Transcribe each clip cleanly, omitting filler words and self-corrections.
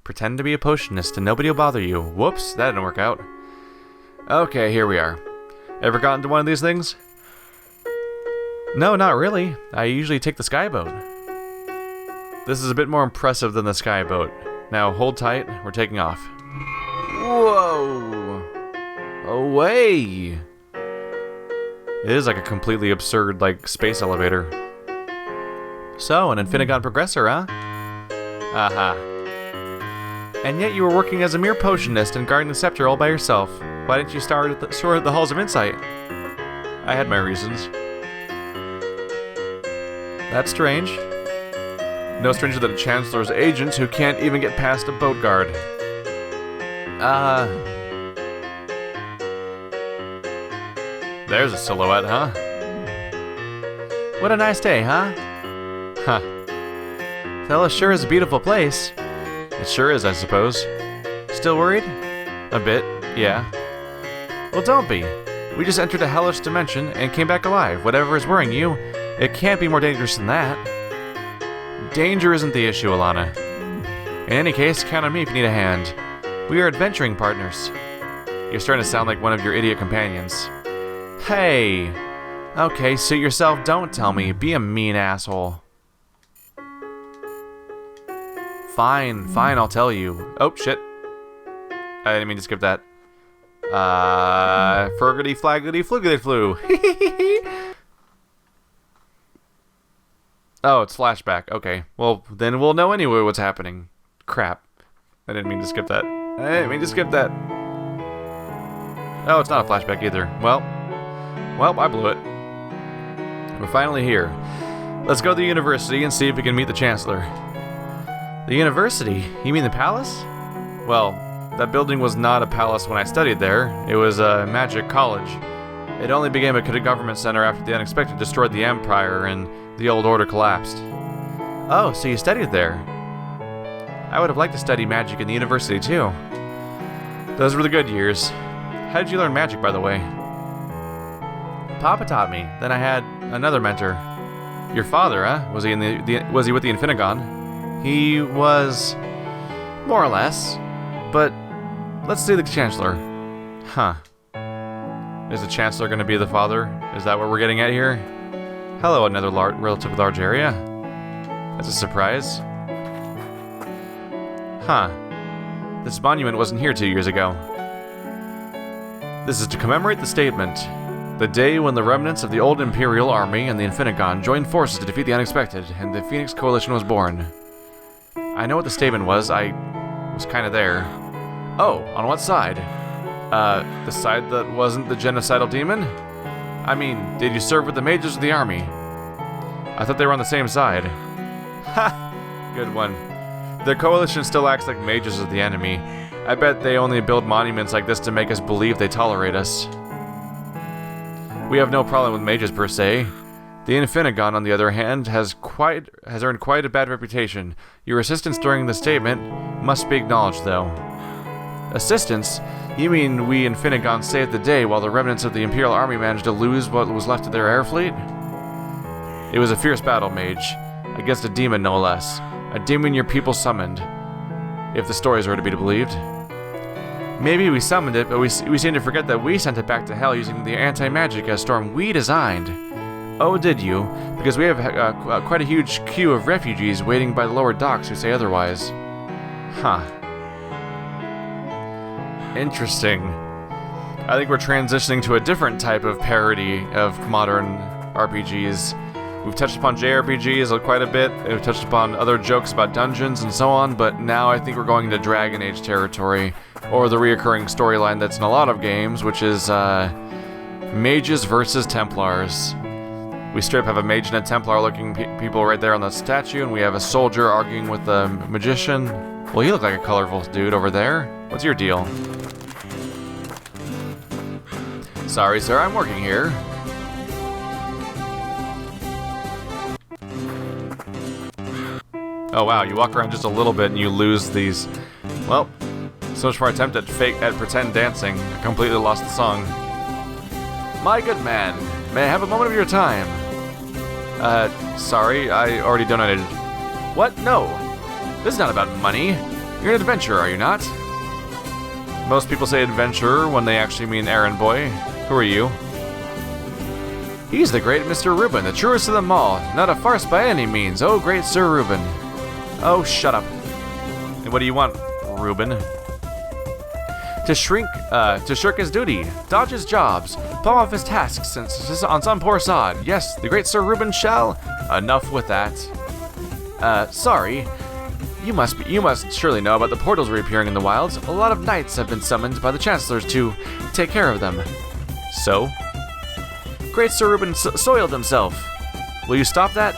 Pretend to be a potionist and nobody will bother you. Whoops, that didn't work out. Okay, here we are. Ever gotten to one of these things? No, not really. I usually take the skyboat. This is a bit more impressive than the skyboat. Now, hold tight. We're taking off. Whoa! Away! It is like a completely absurd, like, space elevator. So, an Infinigon progressor, huh? Aha. And yet you were working as a mere potionist and guarding the scepter all by yourself. Why didn't you start at the Halls of Insight? I had my reasons. That's strange. No stranger than a chancellor's agents who can't even get past a boat guard. There's a silhouette, huh? What a nice day, huh? Huh. Tell sure is a beautiful place. It sure is, I suppose. Still worried? A bit, yeah. Well, don't be. We just entered a hellish dimension and came back alive. Whatever is worrying you, it can't be more dangerous than that. Danger isn't the issue, Alana. In any case, count on me if you need a hand. We are adventuring partners. You're starting to sound like one of your idiot companions. Hey! Okay, suit yourself, don't tell me. Be a mean asshole. Fine, I'll tell you. Oh, shit. I didn't mean to skip that. Fergity flaggity fluggity flu. Oh, it's flashback. Okay. Well, then we'll know anyway what's happening. Crap. I didn't mean to skip that. Oh, it's not a flashback either. Well, I blew it. We're finally here. Let's go to the university and see if we can meet the chancellor. The university? You mean the palace? Well, that building was not a palace when I studied there. It was a magic college. It only became a government center after the unexpected destroyed the empire and the old order collapsed. Oh, so you studied there? I would have liked to study magic in the university too. Those were the good years. How did you learn magic, by the way? Papa taught me. Then I had another mentor. Your father, huh? Was he was he with the Infinigon? He was, more or less. But let's see the chancellor. Huh. Is the chancellor going to be the father? Is that what we're getting at here? Hello, another relatively large area. That's a surprise. Huh. This monument wasn't here 2 years ago. This is to commemorate the statement. The day when the remnants of the old Imperial Army and the Infinigon joined forces to defeat the unexpected, and the Phoenix Coalition was born. I know what the statement was. I was kind of there. Oh, on what side? The side that wasn't the genocidal demon? I mean, did you serve with the mages or the army? I thought they were on the same side. Ha! Good one. The coalition still acts like mages are the enemy. I bet they only build monuments like this to make us believe they tolerate us. We have no problem with mages per se. The Infinigon, on the other hand, has earned quite a bad reputation. Your assistance during the statement must be acknowledged, though. Assistance? You mean we Infinigon saved the day while the remnants of the Imperial Army managed to lose what was left of their air fleet? It was a fierce battle, mage. Against a demon, no less. A demon your people summoned. If the stories are to be believed. Maybe we summoned it, but we seem to forget that we sent it back to hell using the anti-magic storm we designed. Oh, did you? Because we have quite a huge queue of refugees waiting by the lower docks who say otherwise. Huh. Interesting. I think we're transitioning to a different type of parody of modern RPGs. We've touched upon JRPGs quite a bit. We've touched upon other jokes about dungeons and so on, but now I think we're going into Dragon Age territory, or the reoccurring storyline that's in a lot of games, which is mages versus Templars. We straight up have a mage and a Templar-looking people right there on the statue, and we have a soldier arguing with a magician. Well, you look like a colorful dude over there. What's your deal? Sorry, sir, I'm working here. Oh wow, you walk around just a little bit and you lose these. Well, so much for our attempt at pretend dancing. I completely lost the song. My good man, may I have a moment of your time? Sorry, I already donated. What? No. This is not about money. You're an adventurer, are you not? Most people say adventurer when they actually mean errand boy. Who are you? He's the great Mr. Reuben, the truest of them all. Not a farce by any means. Oh, great Sir Reuben. Oh, shut up. And what do you want, Reuben? To shirk his duty, dodge his jobs, palm off his tasks on some poor sod. Yes, the great Sir Reuben shall. Enough with that. Sorry. You must surely know about the portals reappearing in the wilds. A lot of knights have been summoned by the chancellors to take care of them. So? Great Sir Reuben soiled himself. Will you stop that?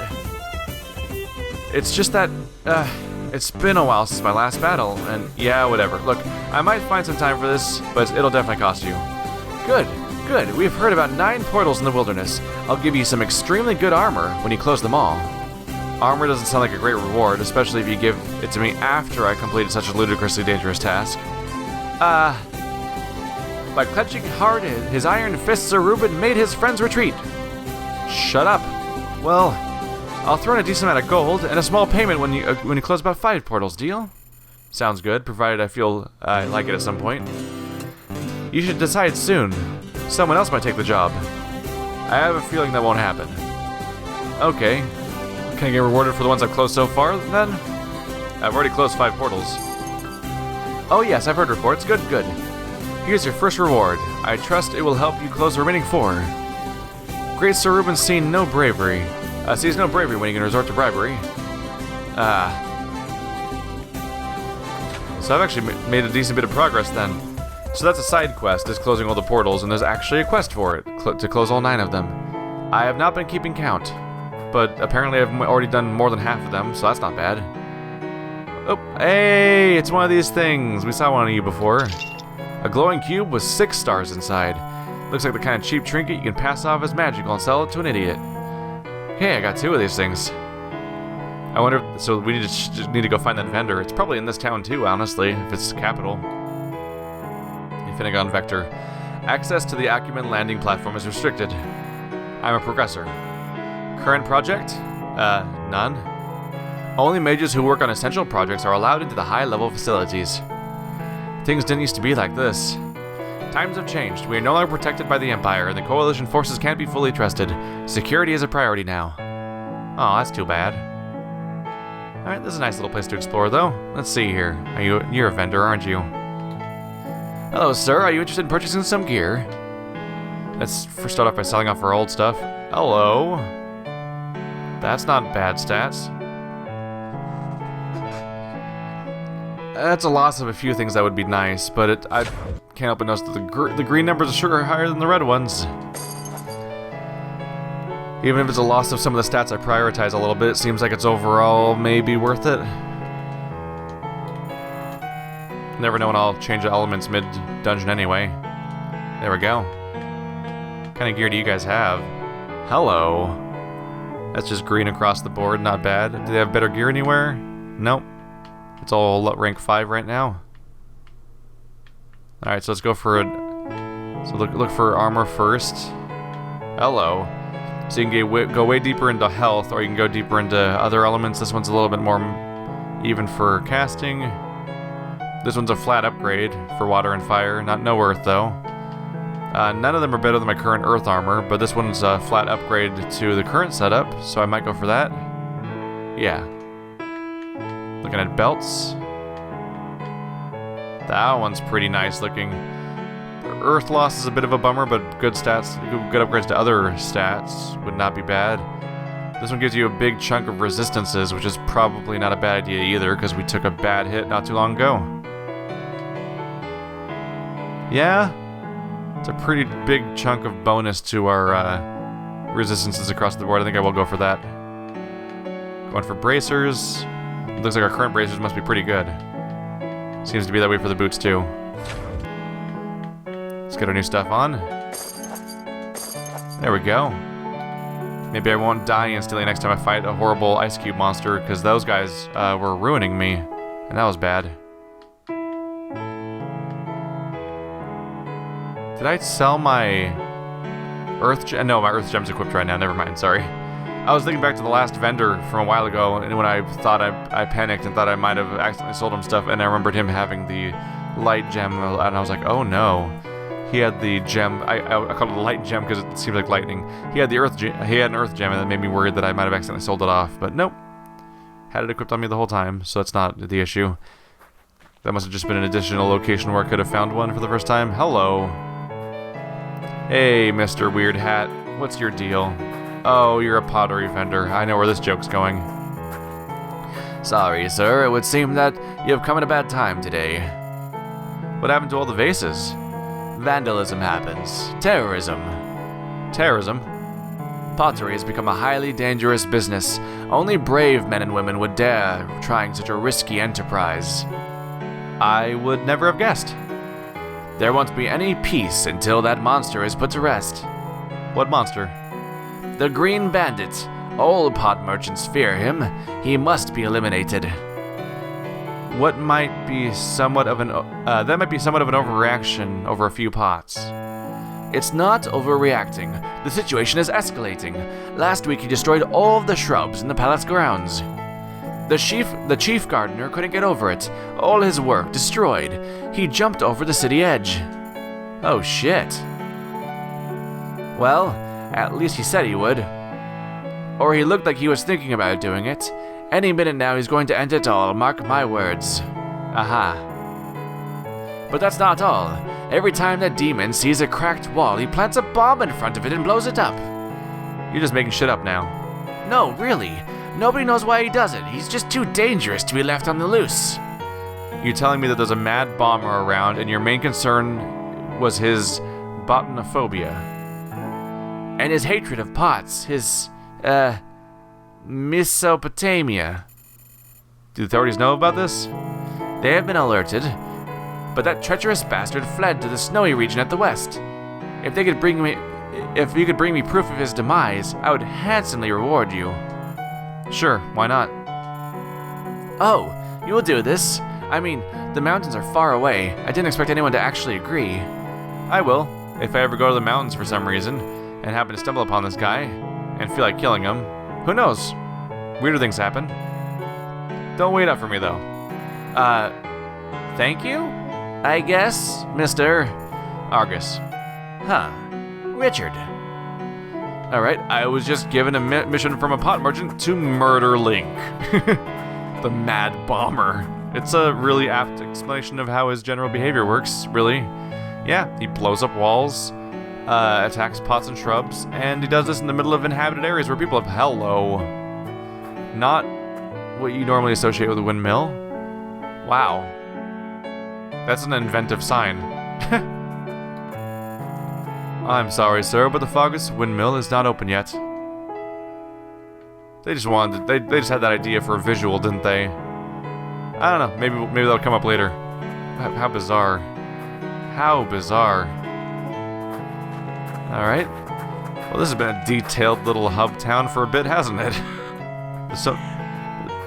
It's just that, it's been a while since my last battle, and yeah, whatever. Look, I might find some time for this, but it'll definitely cost you. Good. We've heard about 9 portals in the wilderness. I'll give you some extremely good armor when you close them all. Armor doesn't sound like a great reward, especially if you give it to me after I completed such a ludicrously dangerous task. By clenching hard his iron fists, Sir Reuben made his friends retreat. Shut up. Well, I'll throw in a decent amount of gold and a small payment when you close about 5 portals. Deal? Sounds good, provided I feel I like it at some point. You should decide soon. Someone else might take the job. I have a feeling that won't happen. Okay. Can I get rewarded for the ones I've closed so far, then? I've already closed 5 portals. Oh yes, I've heard reports. Good. Here's your first reward. I trust it will help you close the remaining 4. Great Sir Reuben sees no bravery when you can resort to bribery. So I've actually made a decent bit of progress then. So that's a side quest, is closing all the portals, and there's actually a quest for it, to close all 9 of them. I have not been keeping count, but apparently I've already done more than half of them, so that's not bad. Oh, hey, it's one of these things. We saw one of you before. A glowing cube with 6 stars inside. Looks like the kind of cheap trinket you can pass off as magical and sell it to an idiot. Hey, I got 2 of these things. I wonder if, so we just need to go find that vendor. It's probably in this town too, honestly, if it's the capital. Infinigon Vector. Access to the Acumen landing platform is restricted. I'm a progressor. Current project? None. Only mages who work on essential projects are allowed into the high-level facilities. Things didn't used to be like this. Times have changed. We are no longer protected by the Empire, and the Coalition forces can't be fully trusted. Security is a priority now. Oh, that's too bad. Alright, this is a nice little place to explore, though. Let's see here. You're a vendor, aren't you? Hello, sir. Are you interested in purchasing some gear? Let's first start off by selling off our old stuff. Hello. That's not bad stats. That's a loss of a few things that would be nice, but I can't help but notice that the green numbers are sure higher than the red ones. Even if it's a loss of some of the stats I prioritize a little bit, it seems like it's overall maybe worth it. Never know when I'll change the elements mid-dungeon anyway. There we go. What kind of gear do you guys have? Hello. That's just green across the board, not bad. Do they have better gear anywhere? Nope. It's all rank 5 right now. Alright, so let's go for so look for armor first. Hello. So you can go way deeper into health, or you can go deeper into other elements. This one's a little bit more even for casting. This one's a flat upgrade for water and fire, no earth though. None of them are better than my current earth armor, but this one's a flat upgrade to the current setup, so I might go for that. Yeah. Looking at belts. That one's pretty nice looking. Earth loss is a bit of a bummer, but good stats, good upgrades to other stats would not be bad. This one gives you a big chunk of resistances, which is probably not a bad idea either, because we took a bad hit not too long ago. Yeah, it's a pretty big chunk of bonus to our resistances across the board. I think I will go for that. Going for bracers. Looks like our current bracers must be pretty good. Seems to be that way for the boots too. Let's get our new stuff on. There we go. Maybe I won't die instantly next time I fight a horrible ice cube monster, because those guys were ruining me, and that was bad. Did I sell my earth gem? No, my earth gem's equipped right now. Never mind. Sorry. I was thinking back to the last vendor from a while ago, and when I thought I panicked and thought I might have accidentally sold him stuff, and I remembered him having the light gem, and I was like, oh no. He had the gem. I called it the light gem because it seemed like lightning. He had the earth. He had an earth gem, and that made me worried that I might have accidentally sold it off. But nope, had it equipped on me the whole time, so that's not the issue. That must have just been an additional location where I could have found one for the first time. Hello. Hey, Mr. Weird Hat. What's your deal? Oh, you're a pottery vendor. I know where this joke's going. Sorry, sir. It would seem that you have come at a bad time today. What happened to all the vases? Vandalism happens. Terrorism. Terrorism? Pottery has become a highly dangerous business. Only brave men and women would dare trying such a risky enterprise. I would never have guessed. There won't be any peace until that monster is put to rest. What monster? The Green Bandit. All pot merchants fear him. He must be eliminated. What might be somewhat of an that might be somewhat of an overreaction over a few pots. It's not overreacting. The situation is escalating. Last week he destroyed all of the shrubs in the palace grounds. The chief gardener couldn't get over it. All his work destroyed. He jumped over the city edge. Oh shit. Well, at least he said he would. Or he looked like he was thinking about doing it. Any minute now he's going to end it all, mark my words. Aha. But that's not all. Every time that demon sees a cracked wall, he plants a bomb in front of it and blows it up. You're just making shit up now. No, really. Nobody knows why he does it. He's just too dangerous to be left on the loose. You're telling me that there's a mad bomber around and your main concern was his botanophobia? And his hatred of pots, his, Mesopotamia. Do the authorities know about this? They have been alerted, but that treacherous bastard fled to the snowy region at the west. If you could bring me proof of his demise, I would handsomely reward you. Sure, why not? Oh, you will do this? I mean, the mountains are far away. I didn't expect anyone to actually agree. I will, if I ever go to the mountains for some reason, and happen to stumble upon this guy, and feel like killing him. Who knows? Weirder things happen. Don't wait up for me, though. Thank you? I guess, Mr. Argus. Huh. Richard. Alright, I was just given a mission from a pot merchant to murder Link. The Mad Bomber. It's a really apt explanation of how his general behavior works, really. Yeah, he blows up walls, attacks pots and shrubs, and he does this in the middle of inhabited areas where people have hello. Not what you normally associate with a windmill. Wow. That's an inventive sign. I'm sorry, sir, but the Fogus windmill is not open yet. They just wanted to, they just had that idea for a visual, didn't they? I don't know, maybe that'll come up later. How bizarre. How bizarre. Alright. Well, this has been a detailed little hub town for a bit, hasn't it? So,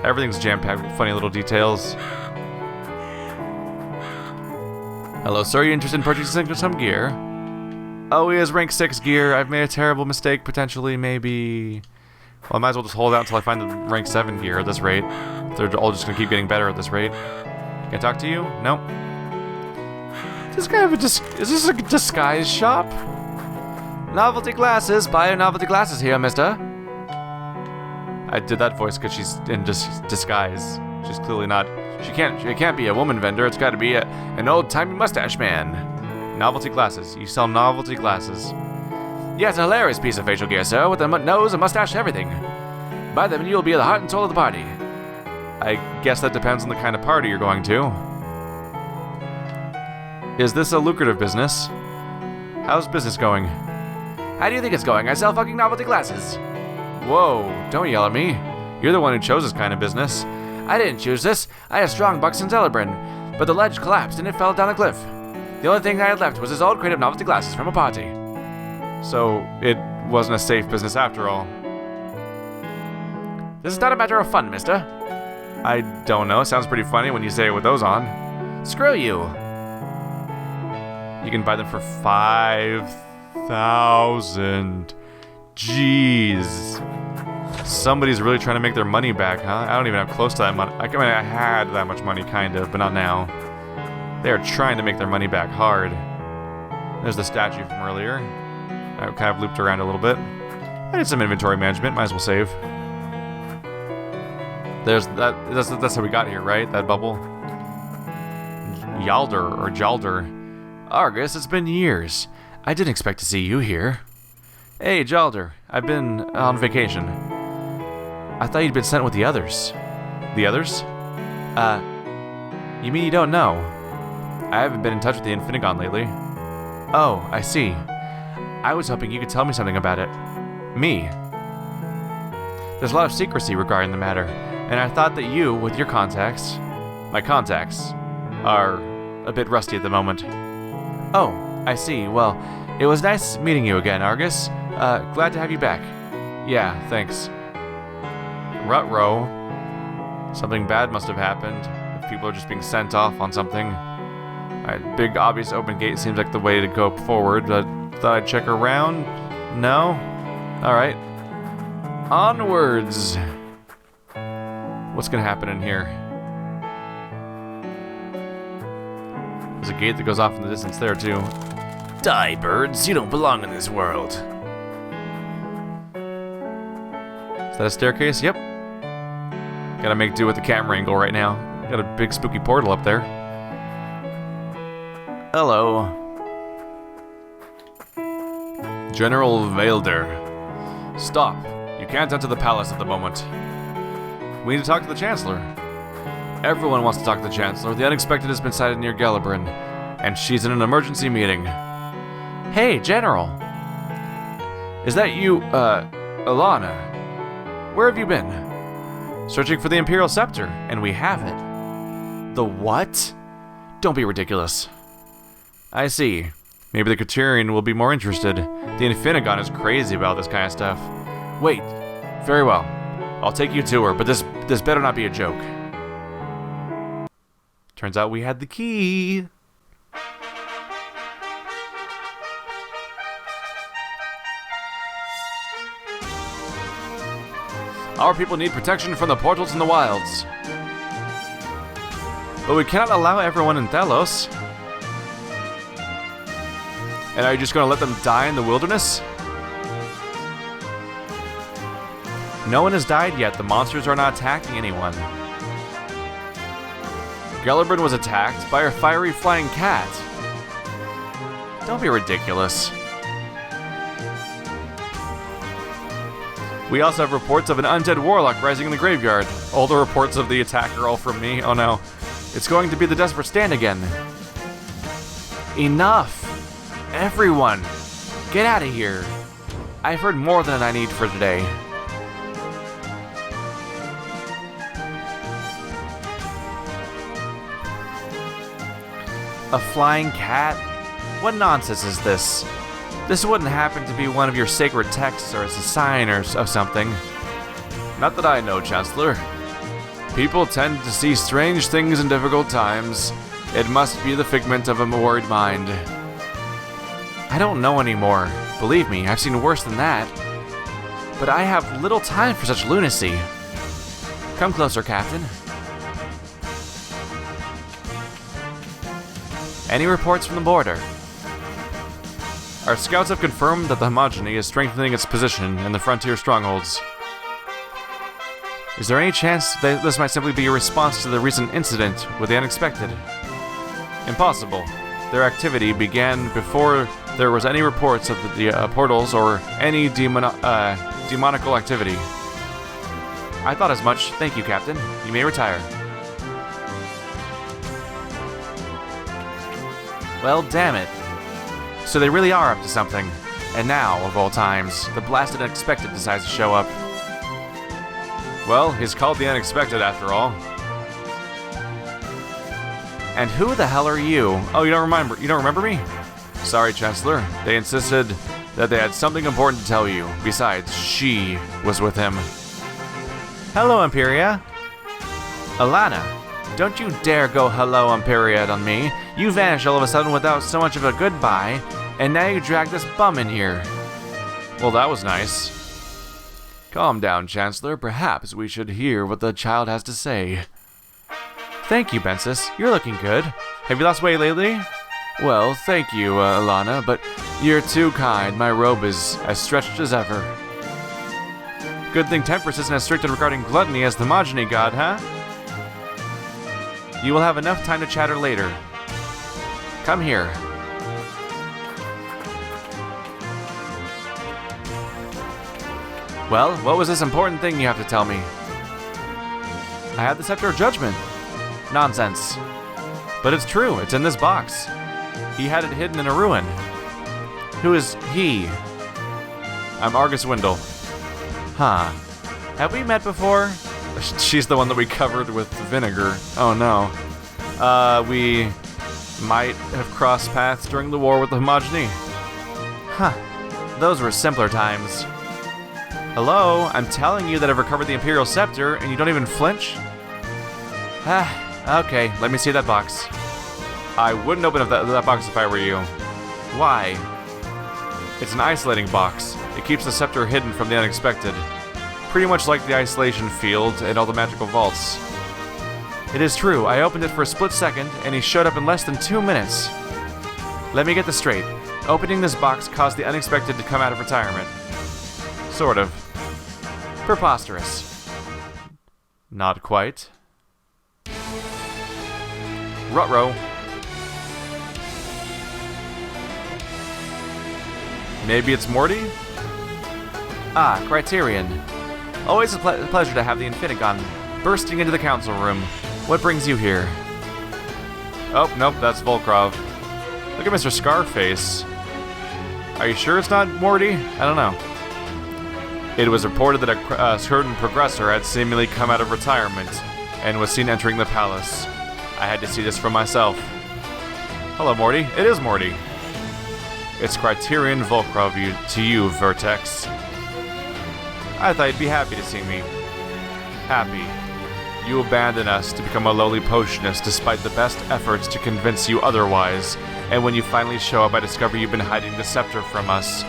everything's jam-packed with funny little details. Hello, sir. You interested in purchasing some gear? Oh, he has rank 6 gear. I've made a terrible mistake, potentially, maybe. Well, I might as well just hold out until I find the rank 7 gear at this rate. They're all just gonna keep getting better at this rate. Can I talk to you? Nope. This guy have is this a disguise shop? Novelty glasses. Buy your novelty glasses here, mister. I did that voice because she's in disguise. She's clearly not. It can't be a woman vendor. It's got to be an old-timey mustache man. Novelty glasses. You sell novelty glasses. Yes, a hilarious piece of facial gear, sir, with a nose, a mustache, everything. Buy them and you'll be the heart and soul of the party. I guess that depends on the kind of party you're going to. Is this a lucrative business? How's business going? How do you think it's going? I sell fucking novelty glasses. Whoa, don't yell at me. You're the one who chose this kind of business. I didn't choose this. I had strong bucks in Zelebrin, but the ledge collapsed and it fell down a cliff. The only thing I had left was this old crate of novelty glasses from a party. So, it wasn't a safe business after all. This is not a matter of fun, mister. I don't know. It sounds pretty funny when you say it with those on. Screw you. You can buy them for 5,000. Jeez. Somebody's really trying to make their money back, huh? I don't even have close to that money. I mean, I had that much money, kind of, but not now. They are trying to make their money back hard. There's the statue from earlier. I kind of looped around a little bit. I did some inventory management, might as well save. There's that. That's how we got here, right? That bubble. Yalder or Jalder. Argus, it's been years. I didn't expect to see you here. Hey, Jalder. I've been on vacation. I thought you'd been sent with the others. The others? You mean you don't know? I haven't been in touch with the Infinigon lately. Oh, I see. I was hoping you could tell me something about it. Me. There's a lot of secrecy regarding the matter, and I thought that you, with your contacts, my contacts, are a bit rusty at the moment. Oh, I see. Well, it was nice meeting you again, Argus. Glad to have you back. Yeah, thanks. Rutrow. Something bad must have happened. If people are just being sent off on something. Alright, big obvious open gate seems like the way to go forward, but thought I'd check around. No? Alright. Onwards! What's gonna happen in here? There's a gate that goes off in the distance there, too. Die, birds! You don't belong in this world. Is that a staircase? Yep. Gotta make do with the camera angle right now. Got a big spooky portal up there. Hello. General Vailder. Stop. You can't enter the palace at the moment. We need to talk to the chancellor. Everyone wants to talk to the chancellor. The unexpected has been sighted near Galabrin, and she's in an emergency meeting. Hey, General. Is that you, Alana? Where have you been? Searching for the Imperial Scepter, and we have it. The what? Don't be ridiculous. I see. Maybe the Criterion will be more interested. The Infinigon is crazy about this kind of stuff. Wait. Very well. I'll take you to her, but this better not be a joke. Turns out we had the key. Our people need protection from the portals in the wilds. But we cannot allow everyone in Thelos. And are you just going to let them die in the wilderness? No one has died yet. The monsters are not attacking anyone. Galabrin was attacked by a fiery flying cat. Don't be ridiculous. We also have reports of an undead warlock rising in the graveyard. All the reports of the attack are all from me. Oh no. It's going to be the desperate stand again. Enough! Everyone! Get out of here! I've heard more than I need for today. A flying cat? What nonsense is this? This wouldn't happen to be one of your sacred texts or as a sign or of something. Not that I know, Chancellor. People tend to see strange things in difficult times. It must be the figment of a worried mind. I don't know anymore. Believe me, I've seen worse than that. But I have little time for such lunacy. Come closer, Captain. Any reports from the border? Our scouts have confirmed that the Homogeny is strengthening its position in the frontier strongholds. Is there any chance that this might simply be a response to the recent incident with the unexpected? Impossible. Their activity began before there was any reports of the portals or any demonical activity. I thought as much. Thank you, Captain. You may retire. Well, damn it. So they really are up to something. And now, of all times, the blasted unexpected decides to show up. Well, he's called the unexpected after all. And who the hell are you? Oh, you don't remember me? Sorry, Chancellor. They insisted that they had something important to tell you. Besides, she was with him. Hello, Imperia. Alana, don't you dare go hello, Imperia on me. You vanished all of a sudden without so much of a goodbye, and now you drag this bum in here. Well, that was nice. Calm down, Chancellor. Perhaps we should hear what the child has to say. Thank you, Bensis. You're looking good. Have you lost weight lately? Well, thank you, Alana, but you're too kind. My robe is as stretched as ever. Good thing Temperance isn't as strict regarding gluttony as the Homogeny God, huh? You will have enough time to chatter later. Come here. Well, what was this important thing you have to tell me? I had the Scepter of Judgment. Nonsense. But it's true, it's in this box. He had it hidden in a ruin. Who is he? I'm Argus Windell. Huh. Have we met before? She's the one that we covered with vinegar. Oh no. We might have crossed paths during the war with the Homogeny. Huh. Those were simpler times. Hello, I'm telling you that I've recovered the Imperial Scepter and you don't even flinch? Okay, let me see that box. I wouldn't open up that box if I were you. Why? It's an isolating box. It keeps the scepter hidden from the unexpected. Pretty much like the isolation field and all the magical vaults. It is true, I opened it for a split second and he showed up in less than 2 minutes. Let me get this straight. Opening this box caused the unexpected to come out of retirement. Sort of. Preposterous. Not quite. Ruh-roh. Maybe it's Morty? Ah, Criterion. Always a pleasure to have the Infinigon bursting into the council room. What brings you here? Oh, nope, that's Volkrov. Look at Mr. Scarface. Are you sure it's not Morty? I don't know. It was reported that a certain progressor had seemingly come out of retirement and was seen entering the palace. I had to see this for myself. Hello, Morty. It is Morty. It's Criterion Volkrov to you, Vertex. I thought you'd be happy to see me. Happy. You abandon us to become a lowly potionist despite the best efforts to convince you otherwise, and when you finally show up I discover you've been hiding the scepter from us.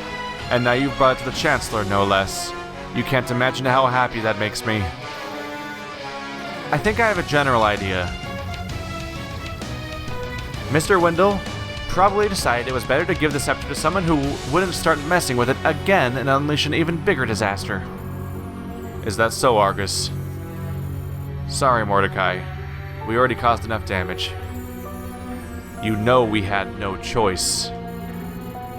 And now you've brought it to the Chancellor, no less. You can't imagine how happy that makes me. I think I have a general idea. Mr. Windell probably decided it was better to give the scepter to someone who wouldn't start messing with it again and unleash an even bigger disaster. Is that so, Argus? Sorry, Mordecai. We already caused enough damage. You know we had no choice.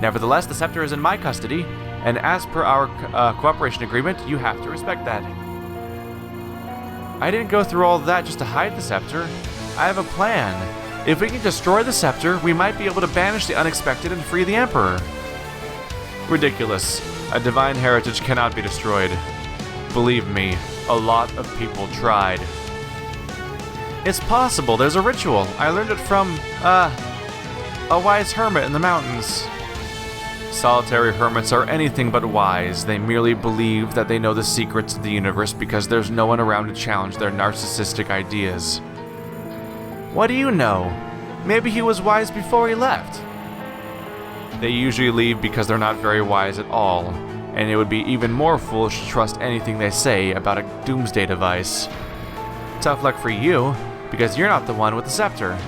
Nevertheless, the scepter is in my custody, and as per our cooperation agreement, you have to respect that. I didn't go through all that just to hide the scepter. I have a plan. If we can destroy the scepter, we might be able to banish the unexpected and free the Emperor. Ridiculous. A divine heritage cannot be destroyed. Believe me, a lot of people tried. It's possible. There's a ritual. I learned it from, a wise hermit in the mountains. Solitary hermits are anything but wise. They merely believe that they know the secrets of the universe because there's no one around to challenge their narcissistic ideas. What do you know? Maybe he was wise before he left. They usually leave because they're not very wise at all, and it would be even more foolish to trust anything they say about a doomsday device. Tough luck for you, because you're not the one with the scepter.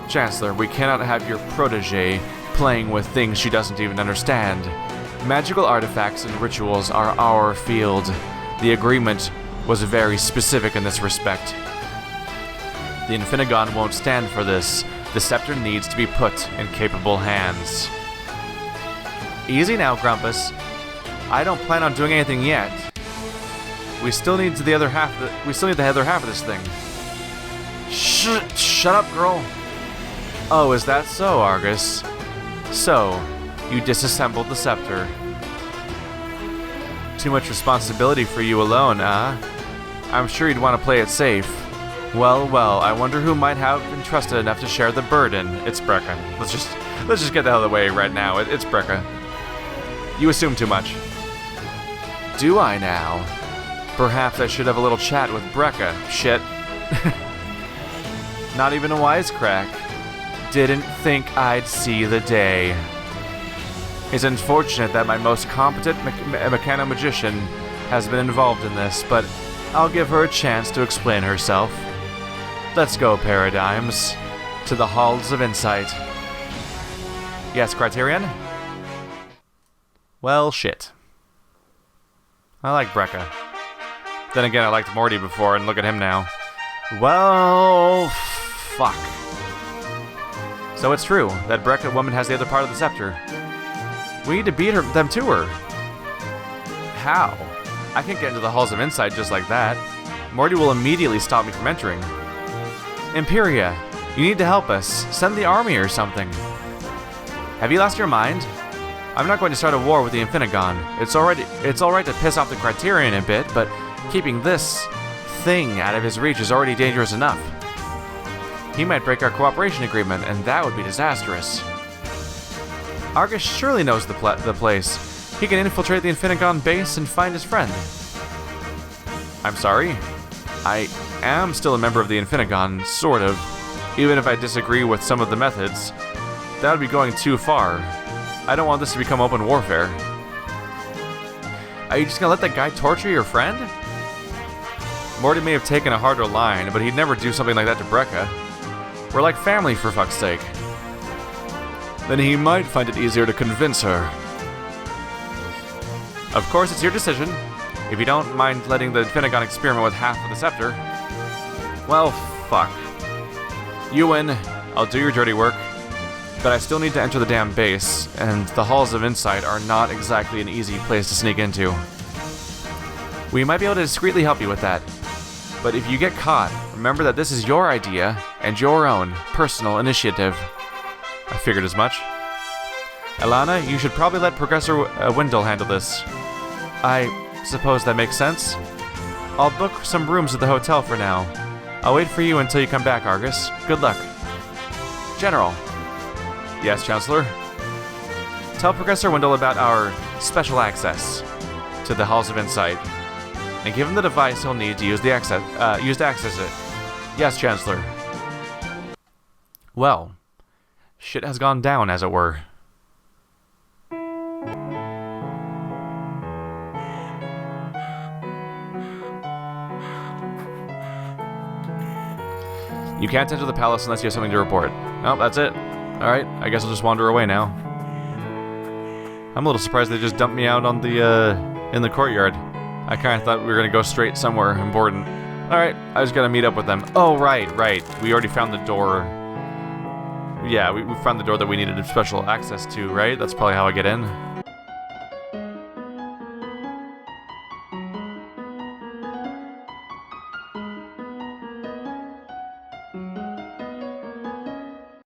Chancellor, we cannot have your protege playing with things she doesn't even understand. Magical artifacts and rituals are our field. The agreement was very specific in this respect. The Infinigon won't stand for this. The scepter needs to be put in capable hands. Easy now, Grumpus. I don't plan on doing anything yet. We still need the other half of this thing. Shut up, girl. Oh, is that so, Argus? So, you disassembled the scepter. Too much responsibility for you alone, huh? I'm sure you'd want to play it safe. Well, I wonder who might have been trusted enough to share the burden. It's Brekka. Let's just get the hell of the way right now. It's Brekka. You assume too much. Do I now? Perhaps I should have a little chat with Brekka. Shit. Not even a wisecrack. Didn't think I'd see the day. It's unfortunate that my most competent mechano-magician has been involved in this, but I'll give her a chance to explain herself. Let's go, Paradigms, to the Halls of Insight. Yes, Criterion? Well, shit. I like Brecca. Then again, I liked Morty before, and look at him now. Well, fuck. So it's true that Brecca woman has the other part of the scepter. We need to beat them to her. How? I can't get into the Halls of Insight just like that. Morty will immediately stop me from entering. Imperia, you need to help us. Send the army or something. Have you lost your mind? I'm not going to start a war with the Infinigon. It's alright to piss off the Criterion a bit, but keeping this thing out of his reach is already dangerous enough. He might break our cooperation agreement, and that would be disastrous. Argus surely knows the place. He can infiltrate the Infinigon base and find his friend. I'm sorry? I am still a member of the Infinigon, sort of. Even if I disagree with some of the methods, that would be going too far. I don't want this to become open warfare. Are you just gonna let that guy torture your friend? Morty may have taken a harder line, but he'd never do something like that to Brecca. We're like family, for fuck's sake. Then he might find it easier to convince her. Of course, it's your decision. If you don't mind letting the Infinigon experiment with half of the scepter. Well, fuck. You win. I'll do your dirty work. But I still need to enter the damn base, and the Halls of Insight are not exactly an easy place to sneak into. We might be able to discreetly help you with that. But if you get caught, remember that this is your idea and your own personal initiative. I figured as much. Alana, you should probably let Professor Windell handle this. I suppose that makes sense. I'll book some rooms at the hotel for now. I'll wait for you until you come back, Argus. Good luck. General. Yes, Chancellor? Tell Professor Windell about our special access to the Halls of Insight, and give him the device he'll need to use to access it. Yes, Chancellor. Well, shit has gone down, as it were. You can't enter the palace unless you have something to report. Oh, that's it. Alright, I guess I'll just wander away now. I'm a little surprised they just dumped me out on the, in the courtyard. I kinda thought we were gonna go straight somewhere important. Alright, I just gotta meet up with them. Oh, right. We already found the door. Yeah, we found the door that we needed special access to, right? That's probably how I get in.